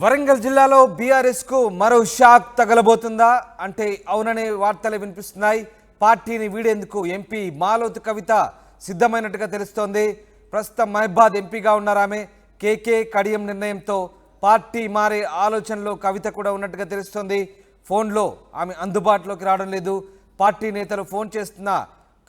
వరంగల్ జిల్లాలో బీఆర్ఎస్ కు మరో షాక్ తగలబోతుందా అంటే అవుననే వార్తలు వినిపిస్తున్నాయి. పార్టీని వీడేందుకు ఎంపీ మాలోతు కవిత సిద్ధమైనట్టుగా తెలుస్తోంది. ప్రస్తుతం మహబాద్ ఎంపీగా ఉన్నారు ఆమె. కేకే కడియం నిర్ణయంతో పార్టీ మారే ఆలోచనలో కవిత కూడా ఉన్నట్టుగా తెలుస్తోంది. ఫోన్లో ఆమె అందుబాటులోకి రావడం లేదు. పార్టీ నేతలు ఫోన్ చేస్తున్న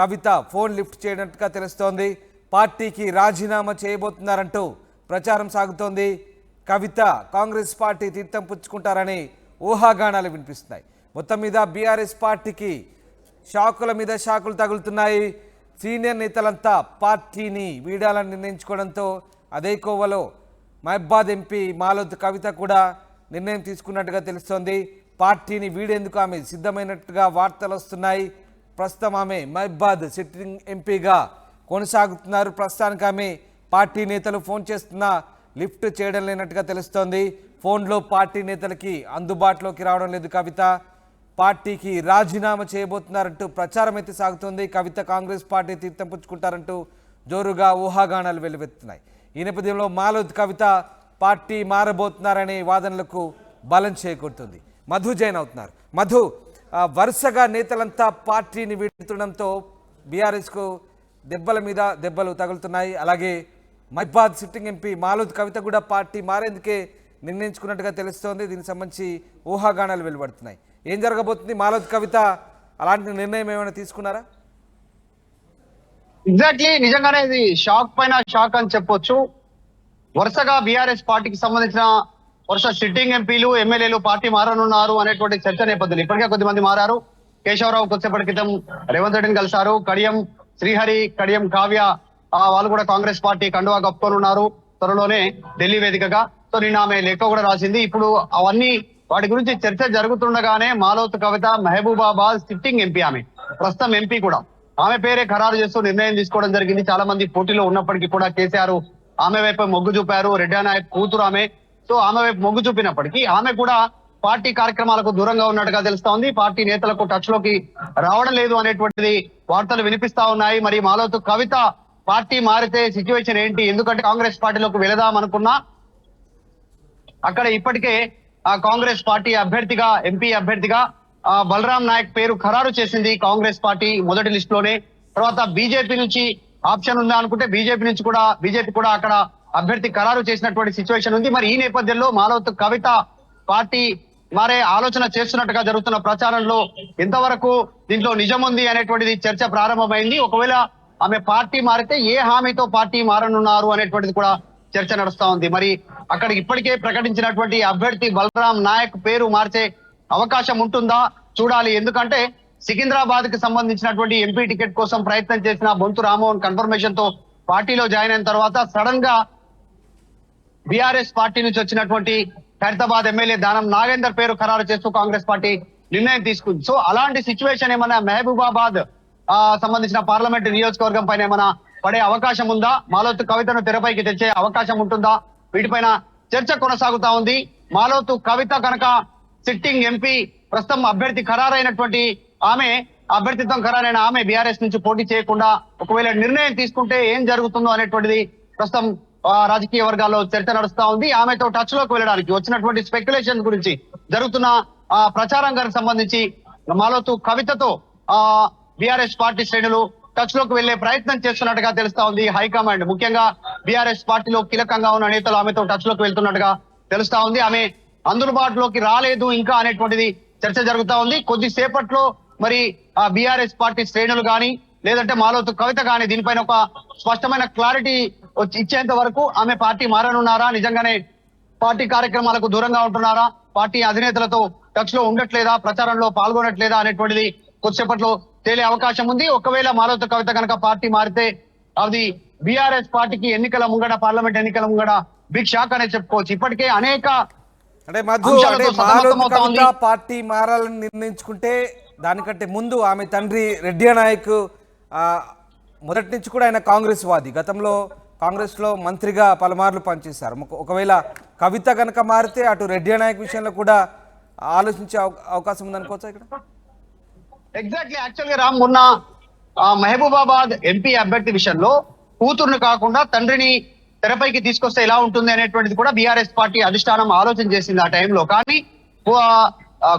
కవిత ఫోన్ లిఫ్ట్ చేయనట్టుగా తెలుస్తోంది. పార్టీకి రాజీనామా చేయబోతున్నారంటూ ప్రచారం సాగుతోంది. కవిత కాంగ్రెస్ పార్టీ తీర్థం పుచ్చుకుంటారని ఊహాగానాలు వినిపిస్తున్నాయి. మొత్తం మీద బీఆర్ఎస్ పార్టీకి షాకుల మీద షాకులు తగులుతున్నాయి. సీనియర్ నేతలంతా పార్టీని వీడాలని నిర్ణయించుకోవడంతో అదే కోవలో మహబాద్ ఎంపీ మాలోతు కవిత కూడా నిర్ణయం తీసుకున్నట్టుగా తెలుస్తోంది. పార్టీని వీడేందుకు ఆమె సిద్ధమైనట్టుగా వార్తలు వస్తున్నాయి. ప్రస్తుతం ఆమె మహబాద్ సిట్టింగ్ ఎంపీగా కొనసాగుతున్నారు. ప్రస్తుతానికి ఆమె పార్టీ నేతలు ఫోన్ చేస్తున్నా లిఫ్ట్ చేయడం లేనట్టుగా తెలుస్తోంది. ఫోన్లో పార్టీ నేతలకి అందుబాటులోకి రావడం లేదు కవిత. పార్టీకి రాజీనామా చేయబోతున్నారంటూ ప్రచారం అయితే సాగుతోంది. కవిత కాంగ్రెస్ పార్టీ తీర్థం పుచ్చుకుంటారంటూ జోరుగా ఊహాగానాలు వెలువెత్తున్నాయి. ఈ నేపథ్యంలో మాలోత్ కవిత పార్టీ మారబోతున్నారనే వాదనలకు బలం చేకూరుతుంది. మధు జైన్ అవుతున్నారు. మధు, వరుసగా నేతలంతా పార్టీని వీడుతుండడంతో బీఆర్ఎస్కు దెబ్బల మీద దెబ్బలు తగులుతున్నాయి. అలాగే మహబాద్ సిట్టింగ్ ఎంపీ మాలోత్ కవిత కూడా పార్టీ మారేందుకే నిర్ణయించుకున్నట్టుగా తెలుస్తోంది. దీనికి సంబంధించి ఊహాగానాలు వెలువడుతున్నాయి. ఏం జరగబోతుంది? మాలోత్ కవిత అలాంటి నిర్ణయం ఏమైనా తీసుకున్నారా? ఎగ్జాక్ట్లీ, నిజంగానే ఇది షాక్ పైన షాక్ అని చెప్పొచ్చు. వరుసగా బీఆర్ఎస్ పార్టీకి సంబంధించిన వరుస సిట్టింగ్ ఎంపీలు ఎమ్మెల్యేలు పార్టీ మారనున్నారు అనేటువంటి చర్చ నేపథ్యంలో ఇప్పటికే కొద్దిమంది మారారు. కేశవరావు కొద్దిసేపటి క్రితం రేవంత్ రెడ్డిని కలిశారు. కడియం శ్రీహరి, కడియం కావ్య వాళ్ళు కూడా కాంగ్రెస్ పార్టీ కండువా కప్పుకొని ఉన్నారు. త్వరలోనే ఢిల్లీ వేదికగా. సో నిన్న ఆమె లేఖ కూడా రాసింది. ఇప్పుడు అవన్నీ వాటి గురించి చర్చ జరుగుతుండగానే మాలోత్ కవిత మహబూబాబాద్ సిట్టింగ్ ఎంపీ, ఆమె ప్రస్తుతం ఎంపీ కూడా, ఆమె పేరే ఖరారు చేస్తూ నిర్ణయం తీసుకోవడం జరిగింది. చాలా మంది పోటీలో ఉన్నప్పటికీ కూడా కేసీఆర్ ఆమె వైపు మొగ్గు చూపారు. రెడ్డి నాయక్ కూతురు ఆమె. సో ఆమె వైపు మొగ్గు చూపినప్పటికీ ఆమె కూడా పార్టీ కార్యక్రమాలకు దూరంగా ఉన్నట్టుగా తెలుస్తా ఉంది. పార్టీ నేతలకు టచ్ లోకి రావడం లేదు అనేటువంటిది వార్తలు వినిపిస్తా ఉన్నాయి. మరి మాలోత్ కవిత పార్టీ మారితే సిచ్యువేషన్ ఏంటి? ఎందుకంటే కాంగ్రెస్ పార్టీలోకి వెళదాం అనుకున్నా అక్కడ ఇప్పటికే కాంగ్రెస్ పార్టీ అభ్యర్థిగా, ఎంపీ అభ్యర్థిగా బలరాం నాయక్ పేరు ఖరారు చేసింది కాంగ్రెస్ పార్టీ మొదటి లిస్ట్ లోనే. తర్వాత బీజేపీ నుంచి ఆప్షన్ ఉందా అనుకుంటే బీజేపీ కూడా అక్కడ అభ్యర్థి ఖరారు చేసినటువంటి సిచ్యువేషన్ ఉంది. మరి ఈ నేపథ్యంలో మాలోత్ కవిత పార్టీ మారే ఆలోచన చేస్తున్నట్టుగా జరుగుతున్న ప్రచారంలో ఎంతవరకు దీంట్లో నిజం ఉంది అనేటువంటిది చర్చ ప్రారంభమైంది. ఒకవేళ ఆమె పార్టీ మారితే ఏ హామీతో పార్టీ మారనున్నారు అనేటువంటిది కూడా చర్చ నడుస్తా ఉంది. మరి అక్కడ ఇప్పటికే ప్రకటించినటువంటి అభ్యర్థి బలరాం నాయక్ పేరు మార్చే అవకాశం ఉంటుందా చూడాలి. ఎందుకంటే సికింద్రాబాద్ కి సంబంధించినటువంటి ఎంపీ టికెట్ కోసం ప్రయత్నం చేసిన బొంతు రామ్మోహన్ కన్ఫర్మేషన్ తో పార్టీలో జాయిన్ అయిన తర్వాత సడన్ గా బీఆర్ఎస్ పార్టీ నుంచి వచ్చినటువంటి ఖైరతాబాద్ ఎమ్మెల్యే దానం నాగేందర్ పేరు ఖరారు చేస్తూ కాంగ్రెస్ పార్టీ నిర్ణయం తీసుకుంది. సో అలాంటి సిచ్యువేషన్ ఏమైనా మహబూబాబాద్ సంబంధించిన పార్లమెంట్ నియోజకవర్గం పైన ఏమైనా పడే అవకాశం ఉందా? మాలోత్ కవితను తెరపైకి తెచ్చే అవకాశం ఉంటుందా? వీటిపైన చర్చ కొనసాగుతా ఉంది. మాలోత్ కవిత కనుక సిట్టింగ్ ఎంపీ, ప్రస్తుతం అభ్యర్థి ఖరారైనటువంటి ఆమె, అభ్యర్థిత్వం ఖరారైన ఆమె బీఆర్ఎస్ నుంచి పోటీ చేయకుండా ఒకవేళ నిర్ణయం తీసుకుంటే ఏం జరుగుతుందో అనేటువంటిది ప్రస్తుతం రాజకీయ వర్గాల్లో చర్చ నడుస్తా ఉంది. ఆమెతో టచ్ లోకి వెళ్ళడానికి వచ్చినటువంటి స్పెక్యులేషన్ గురించి జరుగుతున్న ప్రచారం గారికి సంబంధించి మాలోత్ కవితతో బీఆర్ఎస్ పార్టీ శ్రేణులు టచ్ లోకి వెళ్లే ప్రయత్నం చేస్తున్నట్టుగా తెలుస్తా ఉంది. హైకమాండ్, ముఖ్యంగా బీఆర్ఎస్ పార్టీలో కీలకంగా ఉన్న నేతలు ఆమెతో టచ్ లోకి వెళ్తున్నట్టుగా తెలుస్తా ఉంది. ఆమె అందుబాటులోకి రాలేదు ఇంకా అనేటువంటిది చర్చ జరుగుతా ఉంది. కొద్దిసేపట్లో మరి బీఆర్ఎస్ పార్టీ శ్రేణులు గాని లేదంటే మాలోత్ కవిత గాని దీనిపైన ఒక స్పష్టమైన క్లారిటీ ఇచ్చేంత వరకు ఆమె పార్టీ మారనున్నారా, నిజంగానే పార్టీ కార్యక్రమాలకు దూరంగా ఉంటున్నారా, పార్టీ అధినేతలతో టచ్ లో ఉండట్లేదా, ప్రచారంలో పాల్గొనట్లేదా అనేటువంటిది కొద్దిసేపట్లో తేలే అవకాశం ఉంది. ఒకవేళ మాలోత్ కవిత కనుక పార్టీ మారితే అది బీఆర్ఎస్ పార్టీకి ఎన్నికల ముంగడ, పార్లమెంట్ ఎన్నికల ముంగడ బిగ్ షాక్ అనే చెప్పుకోవచ్చు. ఇప్పటికే అనేక పార్టీ మారాలని నిర్ణయించుకుంటే దానికంటే ముందు ఆమె తండ్రి రెడ్డి నాయక్ మొదటి నుంచి కూడా ఆయన కాంగ్రెస్ వాది, గతంలో కాంగ్రెస్ లో మంత్రిగా పలుమార్లు పనిచేశారు. ఒకవేళ కవిత కనుక మారితే అటు రెడ్డి నాయక్ విషయంలో కూడా ఆలోచించే అవకాశం ఉందనుకోవచ్చా ఇక్కడ? ఎగ్జాక్ట్లీ, యాక్చువల్ గా రామ్, మొన్న మహబూబాబాద్ ఎంపీ అభ్యర్థి విషయంలో కూతురును కాకుండా తండ్రిని తెరపైకి తీసుకొస్తే ఎలా ఉంటుంది అనేటువంటిది కూడా బీఆర్ఎస్ పార్టీ అధిష్టానం ఆలోచన చేసింది ఆ టైంలో. కానీ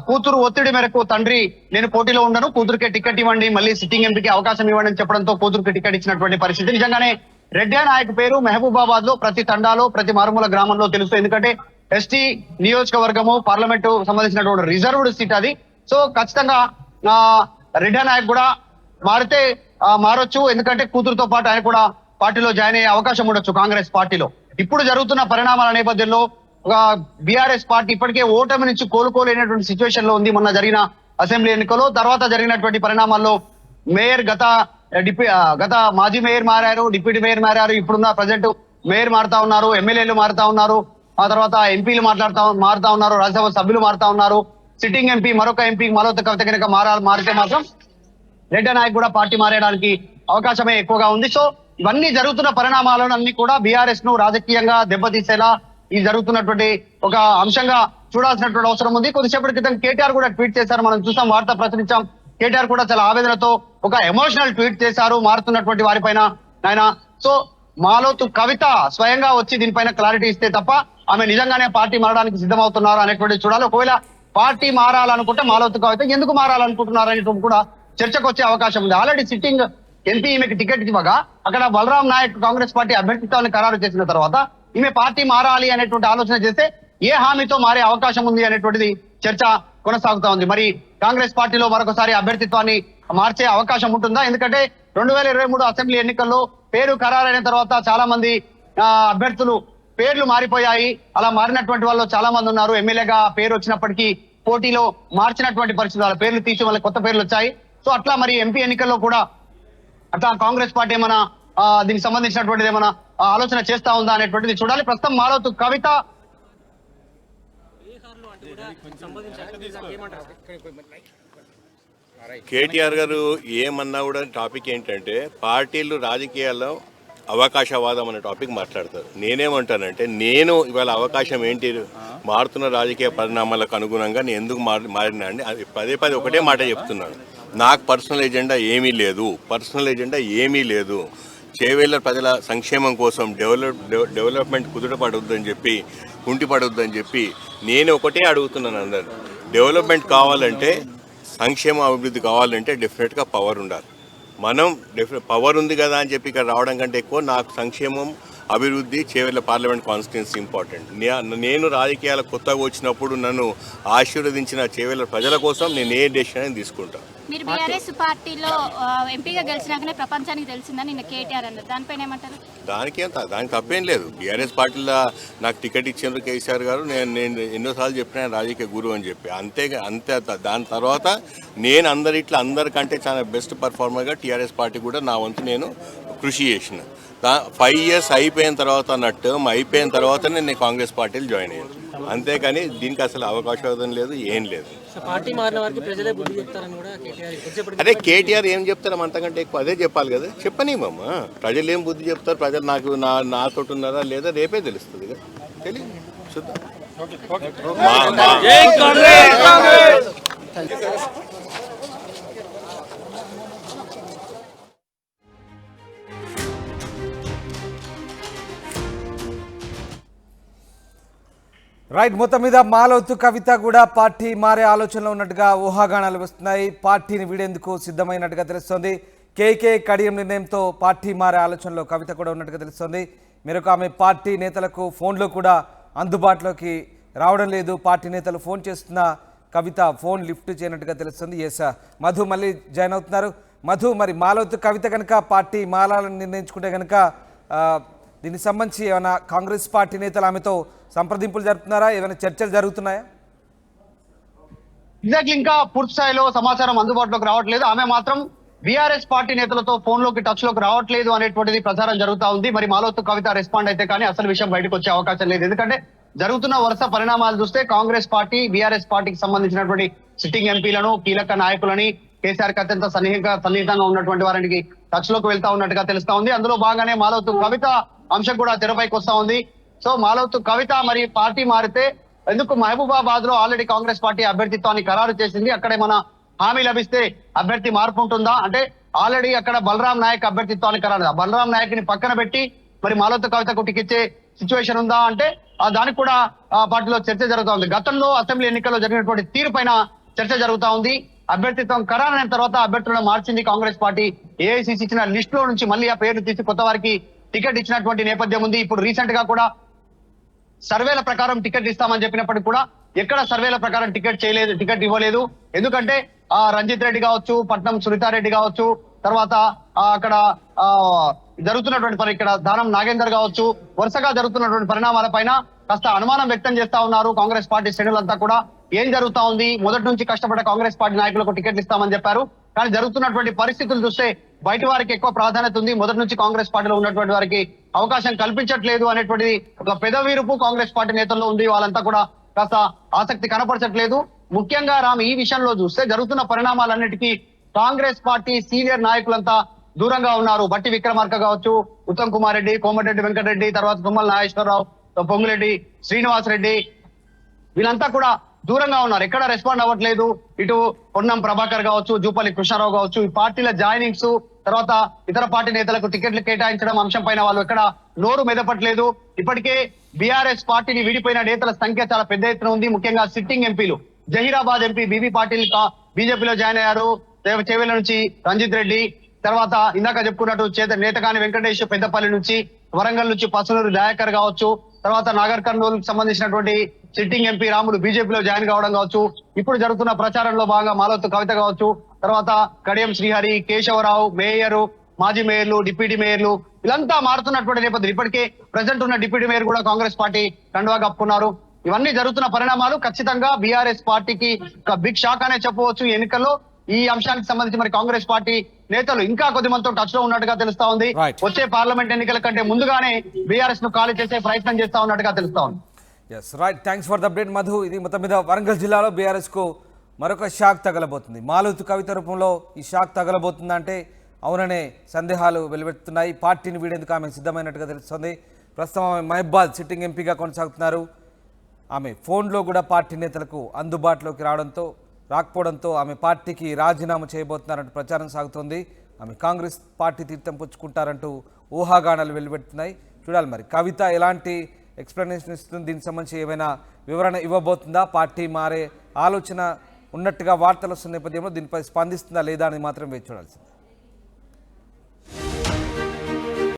కూతురు ఒత్తిడి మేరకు తండ్రి నేను పోటీలో ఉండను, కూతురుకే టికెట్ ఇవ్వండి, మళ్ళీ సిట్టింగ్ ఎంపీకి అవకాశం ఇవ్వండి అని చెప్పడంతో కూతురుకి టికెట్ ఇచ్చినటువంటి పరిస్థితి. నిజంగానే రెడ్డి నాయక్ పేరు మహబూబాబాద్ లో ప్రతి తండాలో ప్రతి మారుమూల గ్రామంలో తెలుసు. ఎందుకంటే ఎస్టీ నియోజకవర్గము పార్లమెంటు సంబంధించినటువంటి రిజర్వ్డ్ సీట్ అది. సో ఖచ్చితంగా రెడ్డి నాయక్ కూడా మారితే మారొచ్చు, ఎందుకంటే కూతురుతో పాటు ఆయన కూడా పార్టీలో జాయిన్ అయ్యే అవకాశం ఉండొచ్చు కాంగ్రెస్ పార్టీలో. ఇప్పుడు జరుగుతున్న పరిణామాల నేపథ్యంలో బీఆర్ఎస్ పార్టీ ఇప్పటికే ఓటమి నుంచి కోలుకోలేనటువంటి సిచ్యువేషన్ లో ఉంది. మొన్న జరిగిన అసెంబ్లీ ఎన్నికల్లో తర్వాత జరిగినటువంటి పరిణామాల్లో మేయర్ గత మాజీ మేయర్ మారారు, డిప్యూటీ మేయర్ మారారు, ఇప్పుడున్న ప్రజెంట్ మేయర్ మారుతా ఉన్నారు, ఎమ్మెల్యేలు మారుతా ఉన్నారు, ఆ తర్వాత ఎంపీలు మారుతా ఉన్నారు, రాజ్యసభ సభ్యులు మారుతా ఉన్నారు. సిట్టింగ్ ఎంపీ మరొక ఎంపీ మాలోత్ కవిత కనుక మారితే మాత్రం రెడ్డి నాయక్ కూడా పార్టీ మారేయడానికి అవకాశమే ఎక్కువగా ఉంది. సో ఇవన్నీ జరుగుతున్న పరిణామాలన్నీ కూడా బీఆర్ఎస్ ను రాజకీయంగా దెబ్బతీసేలా ఈ జరుగుతున్నటువంటి ఒక అంశంగా చూడాల్సినటువంటి అవసరం ఉంది. కొద్దిసేపటి క్రితం కేటీఆర్ కూడా ట్వీట్ చేశారు, మనం చూసాం, వార్త ప్రచురించాం. కేటీఆర్ కూడా చాలా ఆవేదనతో ఒక ఎమోషనల్ ట్వీట్ చేశారు మారుతున్నటువంటి వారిపైన ఆయన. సో మాలోతు కవిత స్వయంగా వచ్చి దీనిపైన క్లారిటీ ఇస్తే తప్ప ఆమె నిజంగానే పార్టీ మారడానికి సిద్ధమవుతున్నారు అనేటువంటి చూడాలి. ఒకవేళ పార్టీ మారాలనుకుంటే మాలోతు కవిత ఎందుకు మారాలనుకుంటున్నారు అనేటువంటి కూడా చర్చకు వచ్చే అవకాశం ఉంది. ఆల్రెడీ సిట్టింగ్ ఎంపీ ఈమెకి టికెట్ ఇవ్వగా అక్కడ బలరాం నాయక్ కాంగ్రెస్ పార్టీ అభ్యర్థిత్వాన్ని ఖరారు చేసిన తర్వాత ఈమె పార్టీ మారాలి అనేటువంటి ఆలోచన చేస్తే ఏ హామీతో మారే అవకాశం ఉంది అనేటువంటిది చర్చ కొనసాగుతా ఉంది. మరి కాంగ్రెస్ పార్టీలో మరొకసారి అభ్యర్థిత్వాన్ని మార్చే అవకాశం ఉంటుందా? ఎందుకంటే 2023 అసెంబ్లీ ఎన్నికల్లో పేరు ఖరారైన తర్వాత చాలా మంది అభ్యర్థులు పేర్లు మారిపోయాయి. అలా మారినటువంటి వాళ్ళు చాలా మంది ఉన్నారు. ఎమ్మెల్యేగా పేరు వచ్చినప్పటికీ పోటీలో మార్చినటువంటి పరిస్థితులు, వాళ్ళ పేర్లు తీసి వాళ్ళకి కొత్త పేర్లు వచ్చాయి. సో అట్లా మరి ఎంపీ ఎన్నికల్లో కూడా అట్లా కాంగ్రెస్ పార్టీ ఏమైనా దీనికి సంబంధించినటువంటిది ఏమైనా ఆలోచన చేస్తా ఉందా అనేటువంటిది చూడాలి. ప్రస్తుతం మాలోతు కవిత కేటీఆర్ గారు ఏమన్నా కూడా టాపిక్ ఏంటంటే పార్టీలు రాజకీయాల్లో అవకాశవాదం అనే టాపిక్ మాట్లాడతారు. నేనేమంటానంటే నేను ఇవాళ అవకాశం ఏంటి మారుతున్న రాజకీయ పరిణామాలకు అనుగుణంగా నేను ఎందుకు మారినా అండి పదే ఒకటే మాట చెప్తున్నాను. నాకు పర్సనల్ ఎజెండా ఏమీ లేదు. చేవేళ్ల ప్రజల సంక్షేమం కోసం డెవలప్మెంట్ కుదుటపడొద్దని చెప్పి కుంటిపడొద్దని చెప్పి నేను ఒకటే అడుగుతున్నాను అందరు. డెవలప్మెంట్ కావాలంటే సంక్షేమ అభివృద్ధి కావాలంటే డెఫినెట్గా పవర్ ఉండాలి. మనం పవర్ ఉంది కదా అని చెప్పి ఇక్కడ రావడం కంటే ఎక్కువ నాకు సంక్షేమం అభివృద్ధి చేవేళ్ల పార్లమెంట్ కాన్స్టిట్యున్సీ ఇంపార్టెంట్. నేను రాజకీయాలకు కొత్తగా వచ్చినప్పుడు నన్ను ఆశీర్వదించిన చేవేళ్ల ప్రజల కోసం నేను ఏ డెసిషన్ తీసుకుంటాను. మీరు బీఆర్ఎస్ పార్టీలో ఎంపీగా గెలిచినాకనే ప్రపంచానికి తెలిసిందని నిన్న కేటీఆర్ అన్నారు, దానిపైన ఏమంటారు? దానికి తప్పేం లేదు. బీఆర్ఎస్ పార్టీలో నాకు టికెట్ ఇచ్చేందుకు కేసీఆర్ గారు నేను ఎన్నోసార్లు చెప్పిన రాజకీయ గురువు అని చెప్పి అంతే. దాని తర్వాత నేను అందరికంటే చాలా బెస్ట్ పర్ఫార్మర్గా టీఆర్ఎస్ పార్టీ కూడా నా వంతు నేను కృషి చేసిన. 5 years అయిపోయిన తర్వాత నా టర్మ్ అయిపోయిన తర్వాత నేను కాంగ్రెస్ పార్టీలో జాయిన్ అయ్యాను. అంతేకాని దీనికి అసలు అవకాశం లేదు, ఏం లేదు. పార్టీ మారిన వారికి ప్రజలే బుద్ధి చెప్తారని కూడా కేటీఆర్. అదే కేటీఆర్ ఏం చెప్తారు అంతకంటే ఎక్కువ అదే చెప్పాలి కదా. చెప్పనీమమ్మా, ప్రజలు ఏం బుద్ధి చెప్తారు, ప్రజలు నాతో ఉన్నారా లేదా రేపే తెలుస్తుంది కదా. తెలియదు, చూద్దాం. రైట్, మొత్తం మీద మాలోతు కవిత కూడా పార్టీ మారే ఆలోచనలో ఉన్నట్టుగా ఊహాగానాలు వస్తున్నాయి. పార్టీని వీడేందుకు సిద్ధమైనట్టుగా తెలుస్తోంది. కేకే కడియం నిర్ణయంతో పార్టీ మారే ఆలోచనలో కవిత కూడా ఉన్నట్టుగా తెలుస్తోంది. మరొక ఆమె పార్టీ నేతలకు ఫోన్లో కూడా అందుబాటులోకి రావడం లేదు. పార్టీ నేతలు ఫోన్ చేస్తున్న కవిత ఫోన్ లిఫ్ట్ చేయనట్టుగా తెలుస్తుంది. ఎస్, మధు మళ్ళీ జాయిన్ అవుతున్నారు. మధు, మరి మాలోతు కవిత కనుక పార్టీ మారాలని నిర్ణయించుకుంటే కనుక దీనికి సంబంధించి ఏమైనా కాంగ్రెస్ పార్టీ నేతలు ఆమెతో సంప్రదింపులు జరుపుతున్నారా? ఏమైనా చర్చలు జరుగుతున్నాయా? ఎగ్జాక్ట్లీ ఇంకా పూర్తి స్థాయిలో సమాచారం అందుబాటులోకి రావట్లేదు. ఆమె మాత్రం బీఆర్ఎస్ పార్టీ నేతలతో ఫోన్ లోకి టచ్ లోకి రావట్లేదు అనేటువంటిది ప్రచారం జరుగుతా ఉంది. మరి మాలోతు కవిత రెస్పాండ్ అయితే కానీ అసలు విషయం బయటకు వచ్చే అవకాశం లేదు. ఎందుకంటే జరుగుతున్న వరుస పరిణామాలు చూస్తే కాంగ్రెస్ పార్టీ బీఆర్ఎస్ పార్టీకి సంబంధించినటువంటి సిట్టింగ్ ఎంపీలను కీలక నాయకులని కేసీఆర్ కి అత్యంత సన్నిహితంగా ఉన్నటువంటి వారికి టచ్ లోకి వెళ్తా ఉన్నట్టుగా తెలుస్తా ఉంది. అందులో భాగంగానే మాలోతు కవిత అంశం కూడా తెరపైకి వస్తా ఉంది. సో మాలోతు కవిత మరి పార్టీ మారితే ఎందుకు మహబూబాబాద్ లో ఆల్రెడీ కాంగ్రెస్ పార్టీ అభ్యర్థిత్వాన్ని ఖరారు చేసింది. అక్కడ మన హామీ లభిస్తే అభ్యర్థి మార్పు ఉంటుందా అంటే ఆల్రెడీ అక్కడ బలరాం నాయక్ అభ్యర్థిత్వాన్ని ఖరారు, బలరాం నాయక్ ని పక్కన పెట్టి మరి మాలవతి కవితకు టికెట్ ఇచ్చే సిచ్యువేషన్ ఉందా అంటే దానికి కూడా పార్టీలో చర్చ జరుగుతా ఉంది. గతంలో అసెంబ్లీ ఎన్నికల్లో జరిగినటువంటి తీరు పైన చర్చ జరుగుతా ఉంది. అభ్యర్థిత్వం ఖరారైన తర్వాత అభ్యర్థులను మార్చింది కాంగ్రెస్ పార్టీ. ఏఐసిసి ఇచ్చిన లిస్ట్ లో నుంచి మళ్ళీ ఆ పేర్లు తీసి కొత్త వారికి టికెట్ ఇచ్చినటువంటి నేపథ్యం ఉంది. ఇప్పుడు రీసెంట్ గా కూడా సర్వేల ప్రకారం టికెట్ ఇస్తామని చెప్పినప్పటికీ కూడా ఎక్కడ సర్వేల ప్రకారం టికెట్ ఇవ్వలేదు. ఎందుకంటే రంజిత్ రెడ్డి కావచ్చు, పట్నం సునీతారెడ్డి కావచ్చు, తర్వాత అక్కడ జరుగుతున్నటువంటి ఇక్కడ దానం నాగేందర్ కావచ్చు, వరుసగా జరుగుతున్నటువంటి పరిణామాల పైన కాస్త అనుమానం వ్యక్తం చేస్తా ఉన్నారు కాంగ్రెస్ పార్టీ శ్రేణులంతా కూడా. ఏం జరుగుతా ఉంది, మొదటి నుంచి కష్టపడ్డ కాంగ్రెస్ పార్టీ నాయకులకు టికెట్లు ఇస్తామని చెప్పారు, కానీ జరుగుతున్నటువంటి పరిస్థితులు చూస్తే బయట వారికి ఎక్కువ ప్రాధాన్యత ఉంది, మొదటి నుంచి కాంగ్రెస్ పార్టీలో ఉన్నటువంటి వారికి అవకాశం కల్పించట్లేదు అనేటువంటిది ఒక పెదవీరుపు కాంగ్రెస్ పార్టీ నేతల్లో ఉంది. వాళ్ళంతా కూడా కాస్త ఆసక్తి కనపరచట్లేదు. ముఖ్యంగా రామ్, ఈ విషయంలో చూస్తే జరుగుతున్న పరిణామాలన్నిటికీ కాంగ్రెస్ పార్టీ సీనియర్ నాయకులంతా దూరంగా ఉన్నారు. బట్టి విక్రమార్క కావచ్చు, ఉత్తమ్ కుమార్ రెడ్డి, కోమటిరెడ్డి వెంకటరెడ్డి, తర్వాత తుమ్మల నాగేశ్వరరావు, పొంగులెడ్డి శ్రీనివాసరెడ్డి, వీళ్ళంతా కూడా దూరంగా ఉన్నారు, ఎక్కడ రెస్పాండ్ అవ్వట్లేదు. ఇటు పొన్నం ప్రభాకర్ కావచ్చు, జూపల్లి కృష్ణారావు కావచ్చు, ఈ పార్టీల జాయినింగ్స్ తర్వాత ఇతర పార్టీ నేతలకు టికెట్లు కేటాయించడం అంశం పైన వాళ్ళు ఎక్కడ నోరు మెదపట్లేదు. ఇప్పటికే బీఆర్ఎస్ పార్టీని విడిపోయిన నేతల సంఖ్య చాలా పెద్ద ఎత్తున ఉంది. ముఖ్యంగా సిట్టింగ్ ఎంపీలు, జహీరాబాద్ ఎంపీ బీబీ పాటిల్ బీజేపీలో జాయిన్ అయ్యారు, చేవెళ్ల నుంచి రంజిత్ రెడ్డి, తర్వాత ఇందాక చెప్పుకున్నట్టు నేతకాని వెంకటేష్ పెద్దపల్లి నుంచి, వరంగల్ నుంచి పసునూరు దయాకర్ కావచ్చు, తర్వాత నాగర్ కర్నూలు సంబంధించినటువంటి సిట్టింగ్ ఎంపీ రాములు బీజేపీలో జాయిన్ కావడం కావచ్చు, ఇప్పుడు జరుగుతున్న ప్రచారంలో భాగంగా మాలవతి కవిత కావచ్చు, తర్వాత కడియం శ్రీహరి, కేశవరావు, మేయరు, మాజీ మేయర్లు, డిప్యూటీ మేయర్లు, వీళ్ళంతా మారుతున్నటువంటి నేపథ్యం. ఇప్పటికే ప్రజెంట్ ఉన్న డిప్యూటీ మేయర్ కూడా కాంగ్రెస్ పార్టీ కండువా కప్పుకున్నారు. ఇవన్నీ జరుగుతున్న పరిణామాలు ఖచ్చితంగా బీఆర్ఎస్ పార్టీకి ఒక బిగ్ షాక్ అనే చెప్పవచ్చు ఈ ఎన్నికల్లో. ఈ అంశానికి సంబంధించి మరి కాంగ్రెస్ పార్టీ నేతలు ఇంకా కొద్ది మందితో టచ్ లో ఉన్నట్టుగా తెలుస్తా ఉంది. వచ్చే పార్లమెంట్ ఎన్నికల కంటే ముందుగానే బీఆర్ఎస్ ను ఖాళీ చేసే ప్రయత్నం చేస్తా ఉన్నట్టుగా తెలుస్తా ఉంది. Yes right, thanks for the update Madhu. ఇది మొత్తం మీద వరంగల్ జిల్లాలో బీఆర్ఎస్ కు మరొక షాక్ తగలబోతుంది. మాలవతి కవిత రూపంలో ఈ షాక్ తగలబోతుందంటే అవుననే సందేహాలు వెలువెడుతున్నాయి. పార్టీని వీడేందుకు ఆమె సిద్ధమైనట్టుగా తెలుస్తుంది. ప్రస్తుతం ఆమె మహబాద్ సిట్టింగ్ ఎంపీగా కొనసాగుతున్నారు. ఆమె ఫోన్లో కూడా పార్టీ నేతలకు అందుబాటులోకి రాకపోవడంతో ఆమె పార్టీకి రాజీనామా చేయబోతున్నారంటూ ప్రచారం సాగుతోంది. ఆమె కాంగ్రెస్ పార్టీ తీర్థం పుచ్చుకుంటారంటూ ఊహాగానాలు వెలువెడుతున్నాయి. చూడాలి మరి కవిత ఎలాంటి ఎక్స్ప్లెనేషన్ ఇస్తుంది, దీనికి సంబంధించి ఏమైనా వివరణ ఇవ్వబోతుందా, పార్టీ మారే ఆలోచన ఉన్నట్టుగా వార్తలు వస్తున్న నేపథ్యంలో దీనిపై స్పందిస్తుందా లేదా అని మాత్రం వేచి చూడాల్సింది.